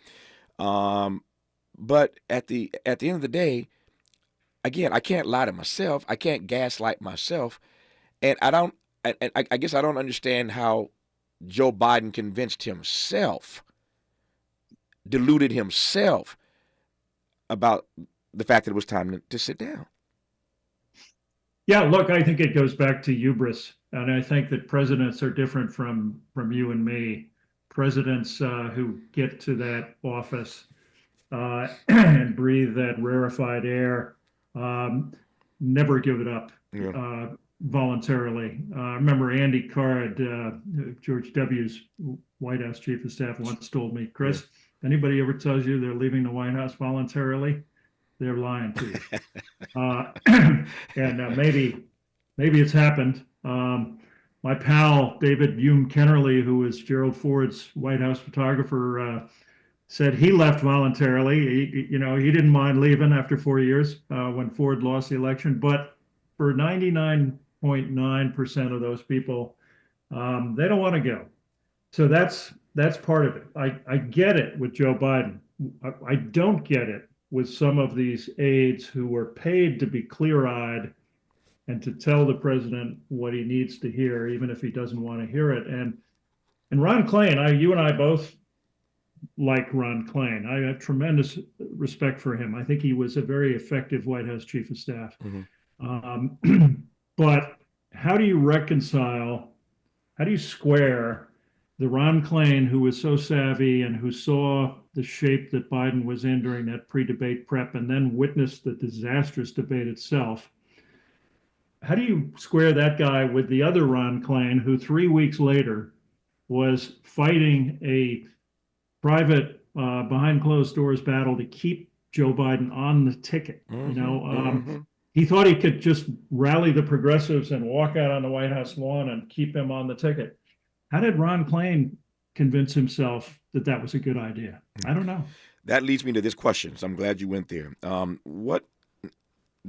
But at the end of the day, again, I can't lie to myself. I can't gaslight myself, and I guess I don't understand how Joe Biden convinced himself, deluded himself about the fact that it was time to sit down. Yeah, look, I think it goes back to hubris. And I think that presidents are different from you and me. Presidents who get to that office and breathe that rarefied air never give it up voluntarily. I remember Andy Card, George W.'s White House chief of staff, once told me, Chris, anybody ever tells you they're leaving the White House voluntarily, they're lying to you. And maybe it's happened. My pal, David Hume Kennerly, who was Gerald Ford's White House photographer, said he left voluntarily. He didn't mind leaving after 4 years when Ford lost the election. But for 99.9% of those people, they don't want to go. So that's part of it. I get it with Joe Biden. I don't get it with some of these aides who were paid to be clear-eyed and to tell the president what he needs to hear, even if he doesn't want to hear it. And Ron Klain, you and I both like Ron Klain. I have tremendous respect for him. I think he was a very effective White House chief of staff. Mm-hmm. But how do you square the Ron Klain, who was so savvy and who saw the shape that Biden was in during that pre-debate prep and then witnessed the disastrous debate itself? How do you square that guy with the other Ron Klain, who 3 weeks later was fighting a private behind closed doors battle to keep Joe Biden on the ticket? Mm-hmm. He thought he could just rally the progressives and walk out on the White House lawn and keep him on the ticket. How did Ron Klain convince himself that that was a good idea? I don't know. That leads me to this question, so I'm glad you went there. What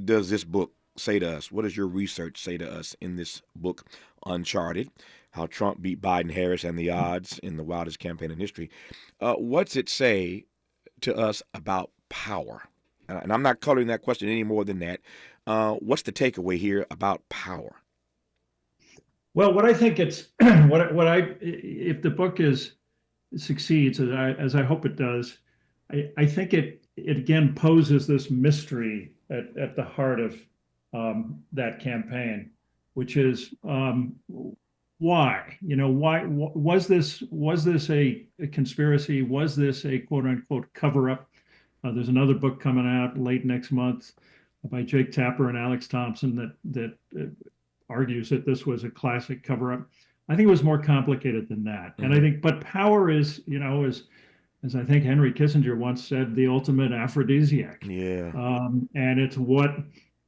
does this book say to us? What does your research say to us in this book, Uncharted, How Trump Beat Biden, Harris, and the Odds in the Wildest Campaign in History? What's it say to us about power? And I'm not coloring that question any more than that. What's the takeaway here about power? Well, what I think it's if the book succeeds as I hope it does, I think it again poses this mystery at the heart of that campaign, which is why? Why was this a conspiracy? Was this a quote unquote cover up? There's another book coming out late next month by Jake Tapper and Alex Thompson that argues that this was a classic cover-up. I think it was more complicated than that. Mm-hmm. And I think, but power is, as I think Henry Kissinger once said, the ultimate aphrodisiac. Yeah. And it's what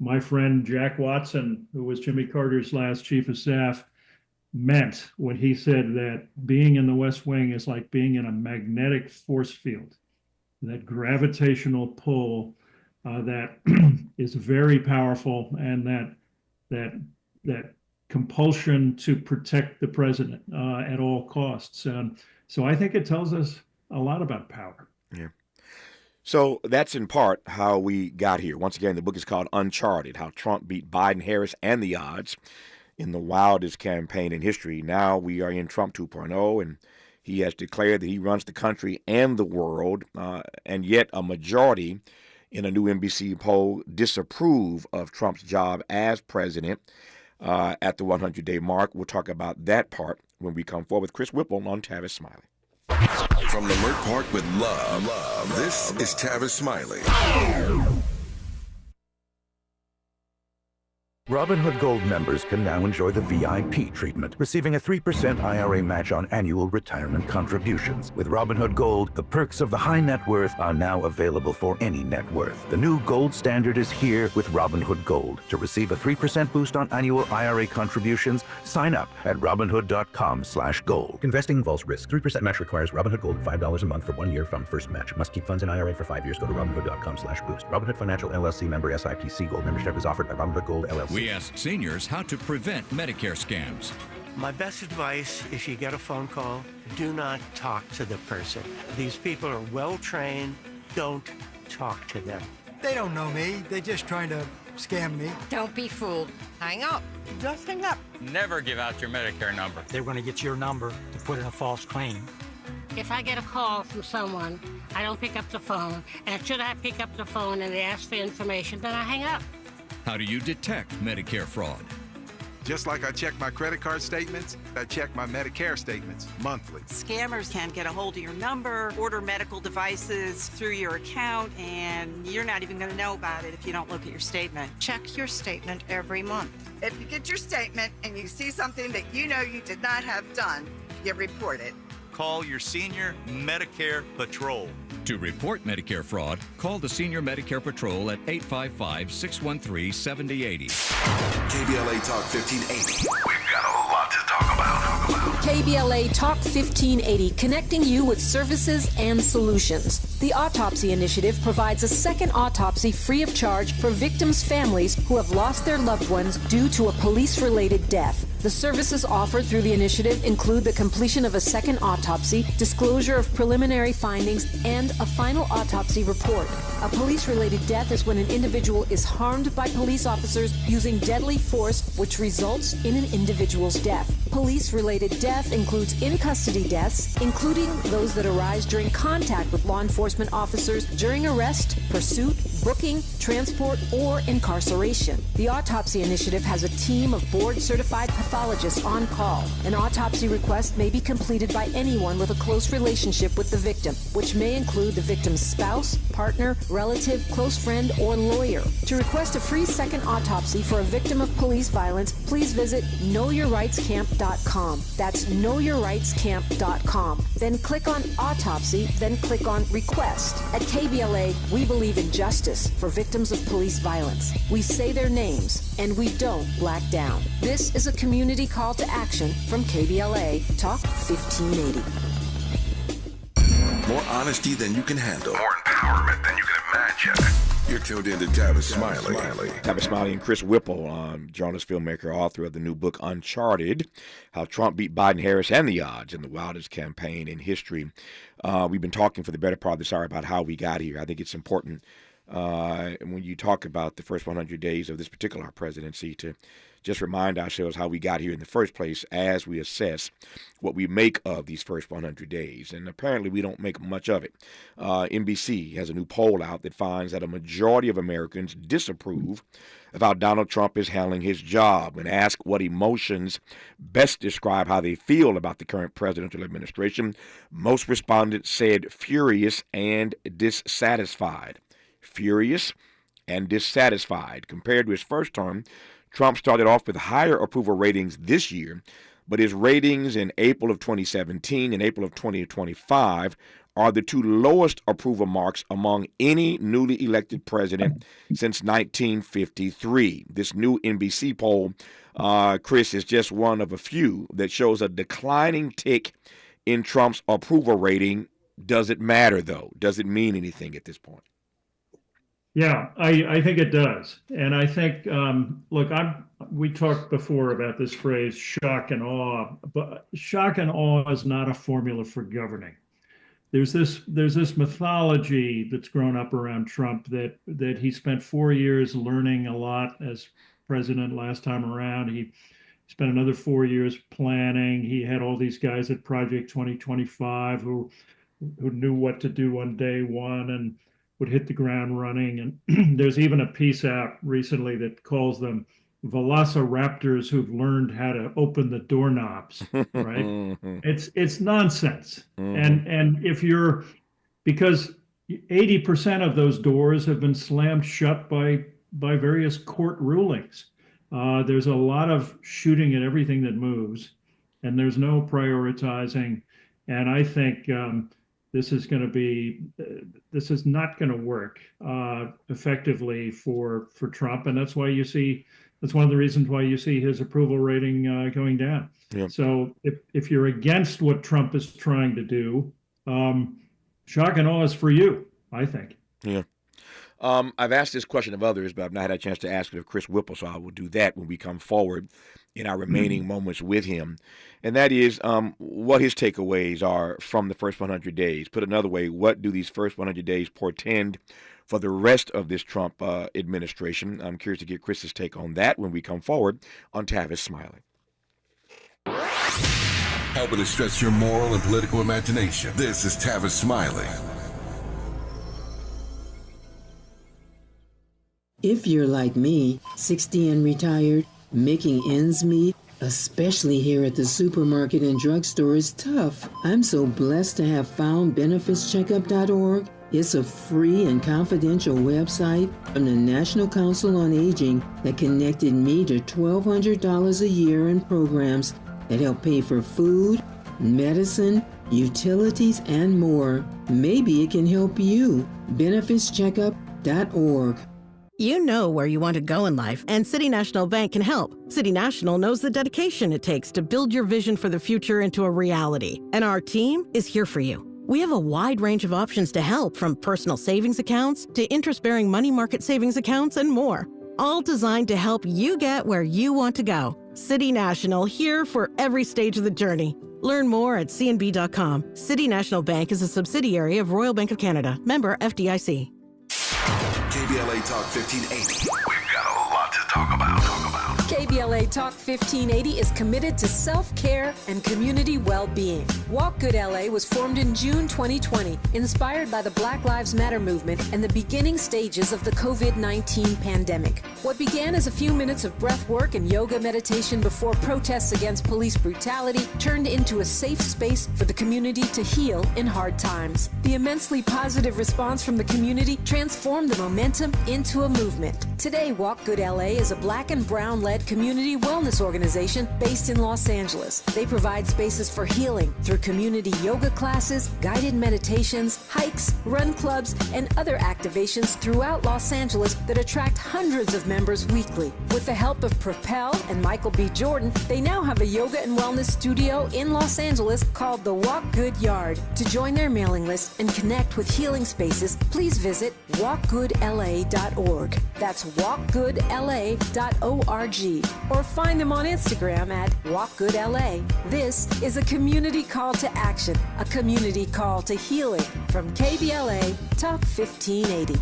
my friend Jack Watson, who was Jimmy Carter's last chief of staff, meant when he said that being in the West Wing is like being in a magnetic force field, that gravitational pull that is very powerful, and that compulsion to protect the president at all costs. So I think it tells us a lot about power. Yeah. So that's in part how we got here. Once again, the book is called Uncharted, How Trump Beat Biden, Harris, and the Odds in the Wildest Campaign in History. Now we are in Trump 2.0, and he has declared that he runs the country and the world, and yet a majority in a new NBC poll disapprove of Trump's job as president at the 100-day mark. We'll talk about that part when we come forward with Chris Whipple on Tavis Smiley. From Leimert Park with love, this is Tavis Smiley. Robinhood Gold members can now enjoy the VIP treatment, receiving a 3% IRA match on annual retirement contributions. With Robinhood Gold, the perks of the high net worth are now available for any net worth. The new gold standard is here with Robinhood Gold. To receive a 3% boost on annual IRA contributions, sign up at Robinhood.com/gold. Investing involves risk. 3% match requires Robinhood Gold $5 a month for 1 year from first match. Must keep funds in IRA for 5 years. Go to Robinhood.com/boost. Robinhood Financial LLC member SIPC. Gold membership is offered by Robinhood Gold LLC. We asked seniors how to prevent Medicare scams. My best advice, if you get a phone call, do not talk to the person. These people are well trained. Don't talk to them. They don't know me. They're just trying to scam me. Don't be fooled. Hang up. Just hang up. Never give out your Medicare number. They're going to get your number to put in a false claim. If I get a call from someone, I don't pick up the phone. And should I pick up the phone and they ask for information, then I hang up. How do you detect Medicare fraud? Just like I check my credit card statements, I check my Medicare statements monthly. Scammers can get a hold of your number, order medical devices through your account, and you're not even going to know about it if you don't look at your statement. Check your statement every month. If you get your statement and you see something that you know you did not have done, you report it. Call your senior Medicare Patrol. To report Medicare fraud, call the Senior Medicare Patrol at 855-613-7080. KBLA Talk 1580. We've got a lot to talk about. KBLA Talk 1580, connecting you with services and solutions. The Autopsy Initiative provides a second autopsy free of charge for victims' families who have lost their loved ones due to a police-related death. The services offered through the initiative include the completion of a second autopsy, disclosure of preliminary findings, and a final autopsy report. A police-related death is when an individual is harmed by police officers using deadly force, which results in an individual's death. Police-related death includes in-custody deaths, including those that arise during contact with law enforcement officers during arrest, pursuit, booking, transport, or incarceration. The Autopsy Initiative has a team of board-certified pathologists on call. An autopsy request may be completed by anyone with a close relationship with the victim, which may include the victim's spouse, partner, relative, close friend, or lawyer. To request a free second autopsy for a victim of police violence, please visit knowyourrightscamp.com. That's knowyourrightscamp.com. Then click on Autopsy, then click on Request. At KBLA, we believe in justice for victims of police violence. We say their names, and we don't black down. This is a community call to action from KBLA Talk 1580. More honesty than you can handle. More empowerment than you can imagine. You're tuned in to Tavis Smiley. Tavis Smiley and Chris Whipple, journalist, filmmaker, author of the new book Uncharted, How Trump Beat Biden, Harris, and the Odds in the Wildest Campaign in History. We've been talking for the better part of this hour about how we got here. I think it's important when you talk about the first 100 days of this particular presidency to just remind ourselves how we got here in the first place as we assess what we make of these first 100 days. And apparently we don't make much of it. NBC has a new poll out that finds that a majority of Americans disapprove of how Donald Trump is handling his job. When asked what emotions best describe how they feel about the current presidential administration, most respondents said furious and dissatisfied. Furious and dissatisfied. Compared to his first term, Trump started off with higher approval ratings this year, but his ratings in April of 2017 and April of 2025 are the two lowest approval marks among any newly elected president since 1953. This new NBC poll, Chris, is just one of a few that shows a declining tick in Trump's approval rating. Does it matter, though? Does it mean anything at this point? Yeah, I think it does. And I think, look, we talked before about this phrase, shock and awe, but shock and awe is not a formula for governing. There's this mythology that's grown up around Trump that he spent 4 years learning a lot as president last time around. He spent another 4 years planning. He had all these guys at Project 2025 who knew what to do on day one and would hit the ground running. And there's even a piece out recently that calls them velociraptors who've learned how to open the doorknobs, right? It's nonsense. And because 80% of those doors have been slammed shut by various court rulings. There's a lot of shooting at everything that moves, and there's no prioritizing. And I think this is not going to work effectively for Trump, and that's one of the reasons why you see his approval rating going down. Yeah. So if you're against what Trump is trying to do, shock and awe is for you, I think. Yeah. I've asked this question of others, but I've not had a chance to ask it of Chris Whipple, so I will do that when we come forward in our remaining moments with him. And that is what his takeaways are from the first 100 days. Put another way, what do these first 100 days portend for the rest of this Trump administration? I'm curious to get Chris's take on that when we come forward on Tavis Smiley. Helping to stretch your moral and political imagination. This is Tavis Smiley. If you're like me, 60 and retired, making ends meet, especially here at the supermarket and drugstore, is tough. I'm so blessed to have found benefitscheckup.org. It's a free and confidential website from the National Council on Aging that connected me to $1,200 a year in programs that help pay for food, medicine, utilities, and more. Maybe it can help you. benefitscheckup.org. You know where you want to go in life, and City National Bank can help. City National knows the dedication it takes to build your vision for the future into a reality, and our team is here for you. We have a wide range of options to help, from personal savings accounts to interest-bearing money market savings accounts and more, all designed to help you get where you want to go. City National, here for every stage of the journey. Learn more at cnb.com. City National Bank is a subsidiary of Royal Bank of Canada, member FDIC. KBLA Talk 1580. We've got a lot to talk about. KBLA Talk 1580 is committed to self-care and community well-being. Walk Good LA was formed in June 2020, inspired by the Black Lives Matter movement and the beginning stages of the COVID-19 pandemic. What began as a few minutes of breath work and yoga meditation before protests against police brutality turned into a safe space for the community to heal in hard times. The immensely positive response from the community transformed the momentum into a movement. Today, Walk Good LA is a Black and brown-led community wellness organization based in Los Angeles. They provide spaces for healing through community yoga classes, guided meditations, hikes, run clubs, and other activations throughout Los Angeles that attract hundreds of members weekly. With the help of Propel and Michael B. Jordan, they now have a yoga and wellness studio in Los Angeles called the Walk Good Yard. To join their mailing list and connect with healing spaces, please visit walkgoodla.org. That's walkgoodla.org. Or find them on Instagram at WalkGoodLA. This is a community call to action, a community call to healing from KBLA Talk 1580.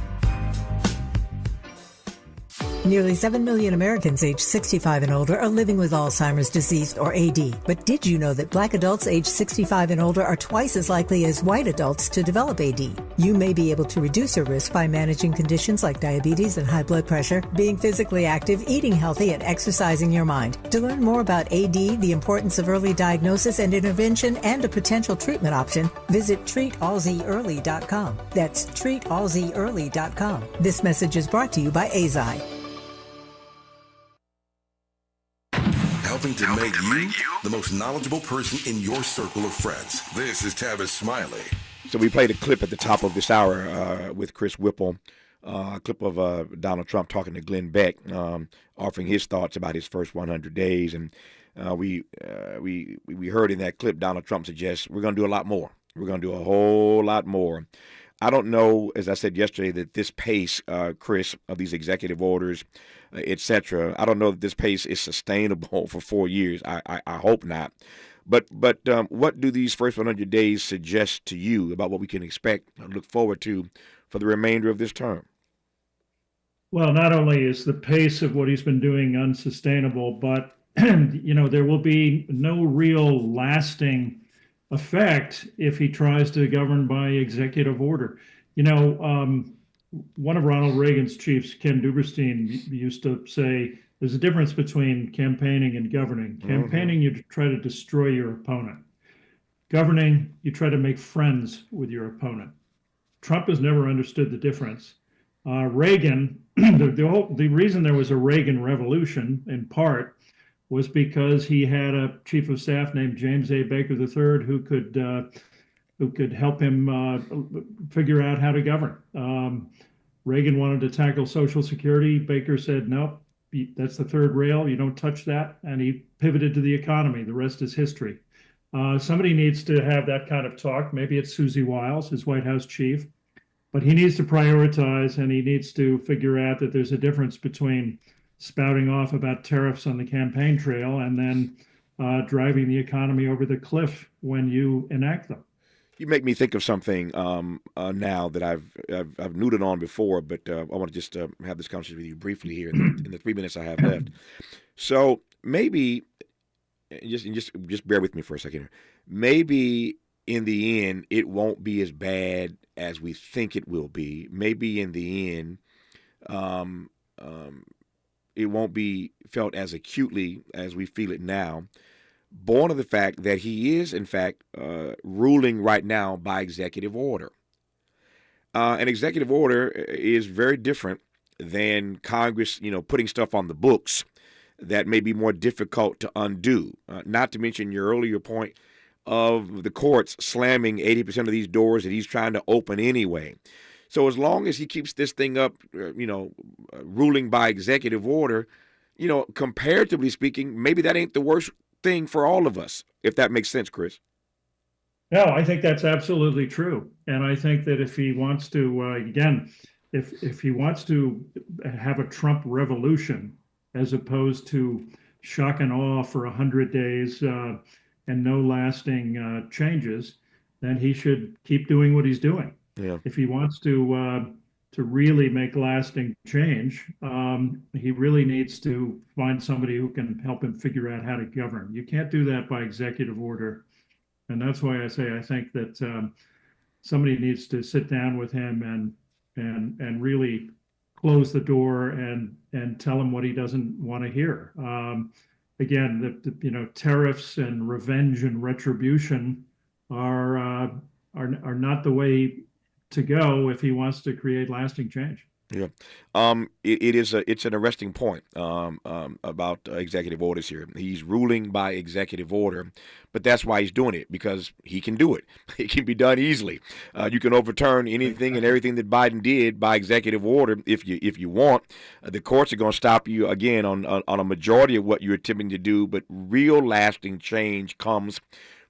Nearly 7 million Americans aged 65 and older are living with Alzheimer's disease, or AD. But did you know that Black adults aged 65 and older are twice as likely as white adults to develop AD? You may be able to reduce your risk by managing conditions like diabetes and high blood pressure, being physically active, eating healthy, and exercising your mind. To learn more about AD, the importance of early diagnosis and intervention, and a potential treatment option, visit treatalzearly.com. That's treatalzearly.com. This message is brought to you by AZI. Helping to make you the most knowledgeable person in your circle of friends. This is Tavis Smiley. So we played a clip at the top of this hour with Chris Whipple, a clip of Donald Trump talking to Glenn Beck, offering his thoughts about his first 100 days. And we heard in that clip Donald Trump suggest we're going to do a lot more. We're going to do a whole lot more. I don't know, as I said yesterday, that this pace, Chris, of these executive orders, et cetera, I don't know that this pace is sustainable for 4 years. I hope not. But what do these first 100 days suggest to you about what we can expect and look forward to for the remainder of this term? Well, not only is the pace of what he's been doing unsustainable, but there will be no real lasting effect if he tries to govern by executive order. One of Ronald Reagan's chiefs, Ken Duberstein, used to say there's a difference between campaigning and governing. Campaigning, you try to destroy your opponent. Governing, you try to make friends with your opponent. Trump has never understood the difference. Reagan, the reason there was a Reagan revolution, in part, was because he had a chief of staff named James A. Baker III who could help him figure out how to govern. Reagan wanted to tackle Social Security. Baker said, nope, that's the third rail. You don't touch that. And he pivoted to the economy. The rest is history. Somebody needs to have that kind of talk. Maybe it's Susie Wiles, his White House chief. But he needs to prioritize, and he needs to figure out that there's a difference between spouting off about tariffs on the campaign trail and then driving the economy over the cliff when you enact them. You make me think of something now that I've noodled on before, but I want to just have this conversation with you briefly here in the 3 minutes I have left. So maybe, just bear with me for a second here. Maybe in the end, it won't be as bad as we think it will be. Maybe in the end, it won't be felt as acutely as we feel it now, born of the fact that he is, in fact, ruling right now by executive order. An executive order is very different than Congress, putting stuff on the books that may be more difficult to undo. Not to mention your earlier point of the courts slamming 80% of these doors that he's trying to open anyway. So as long as he keeps this thing up, ruling by executive order, comparatively speaking, maybe that ain't the worst thing for all of us, if that makes sense, Chris. No, I think that's absolutely true. And I think that if he wants to, if he wants to have a Trump revolution, as opposed to shock and awe for 100 days and no lasting changes, then he should keep doing what he's doing. Yeah. If he wants to really make lasting change, he really needs to find somebody who can help him figure out how to govern. You can't do that by executive order. And that's why I say I think that somebody needs to sit down with him and really close the door and tell him what he doesn't want to hear. Again, tariffs and revenge and retribution are not the way to go if he wants to create lasting change. Yeah, it's an arresting point about executive orders here. He's ruling by executive order, but that's why he's doing it, because he can do it. It can be done easily. You can overturn anything and everything that Biden did by executive order if you want. The courts are going to stop you again on a majority of what you're attempting to do, but real lasting change comes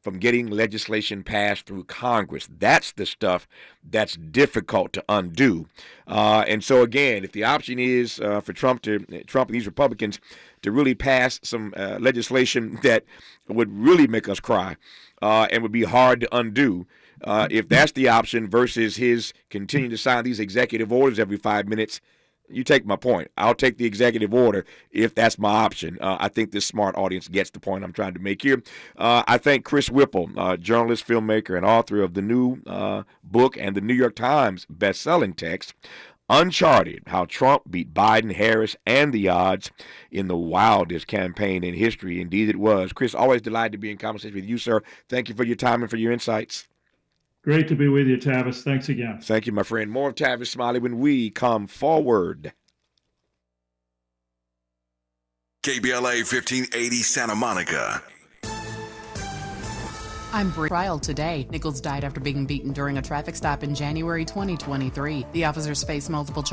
from getting legislation passed through Congress. That's the stuff that's difficult to undo. And so, again, if the option is for Trump and these Republicans to really pass some legislation that would really make us cry and would be hard to undo, if that's the option versus his continuing to sign these executive orders every 5 minutes, you take my point. I'll take the executive order if that's my option. I think this smart audience gets the point I'm trying to make here. I thank Chris Whipple, journalist, filmmaker, and author of the new book and the New York Times best-selling text, Uncharted, How Trump Beat Biden, Harris, and the Odds in the Wildest Campaign in History. Indeed it was. Chris, always delighted to be in conversation with you, sir. Thank you for your time and for your insights. Great to be with you, Tavis. Thanks again. Thank you, my friend. More of Tavis Smiley when we come forward. KBLA 1580 Santa Monica. I'm trial today. Nichols died after being beaten during a traffic stop in January 2023. The officers face multiple charges.